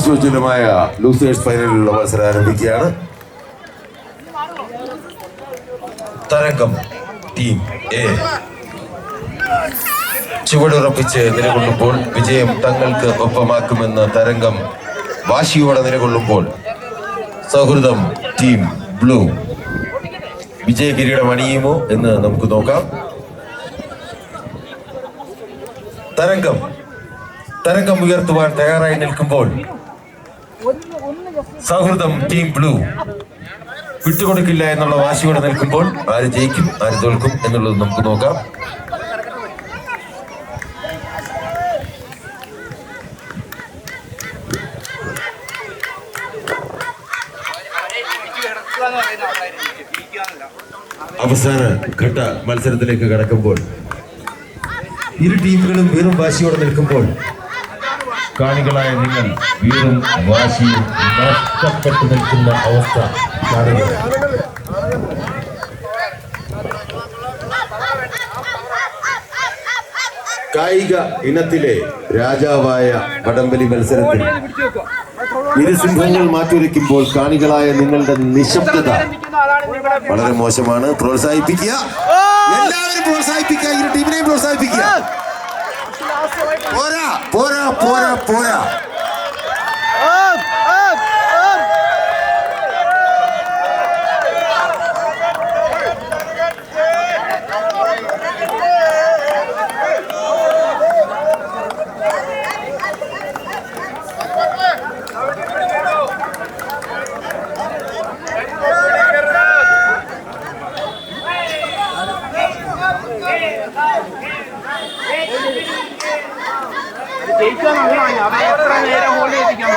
ആവേശോജ്വലമായ losers ഫൈനലിലുള്ള മത്സരം ആരംഭിക്കുകയാണ്. തരംഗം ടീം എ ചുവടുറപ്പിച്ച് നിലകൊള്ളുമ്പോൾ വിജയം തങ്ങൾക്ക് ഒപ്പമാക്കുമെന്ന് തരംഗം വാശിയോടെ നിലകൊള്ളുമ്പോൾ സൗഹൃദം ടീം ബ്ലൂ വിജയ കിരീടം അണിയുമോ എന്ന് നമുക്ക് നോക്കാം. തരംഗം ഉയർത്തുവാൻ തയ്യാറായി നിൽക്കുമ്പോൾ സൗഹൃദം ടീം ബ്ലൂ വിട്ടുകൊടുക്കില്ല എന്നുള്ള വാശിയോടെ നിൽക്കുമ്പോൾ ആര് ജയിക്കും ആര് തോൽക്കും എന്നുള്ളത് നമുക്ക് നോക്കാം. അവസാന ഘട്ട മത്സരത്തിലേക്ക് കടക്കുമ്പോൾ ഇരു ടീമുകളും വീറും വാശിയോടെ നിൽക്കുമ്പോൾ കാണികളായ നിങ്ങൾ വീറും വാശിയും നഷ്ടപ്പെട്ടു നിൽക്കുന്ന അവസ്ഥ കാണുക. കായിക ഇനത്തിലെ രാജാവായ വടംവലി മത്സരത്തിൽ ഇരുസിംഹങ്ങൾ മാറ്റുരയ്ക്കുമ്പോൾ കാണികളായ നിങ്ങളുടെ നിശബ്ദത വളരെ മോശമാണ്. പ്രോത്സാഹിപ്പിക്കുക, എല്ലാവരും പ്രോത്സാഹിപ്പിക്കുക, ഇരു ടീമിനെയും പ്രോത്സാഹിപ്പിക്കുക. പോരാ പോരാ പോരാ പോരാ. ജയിക്കാൻ എത്ര നേരം ഹോൾഡ് ചെയ്തിരിക്കാൻ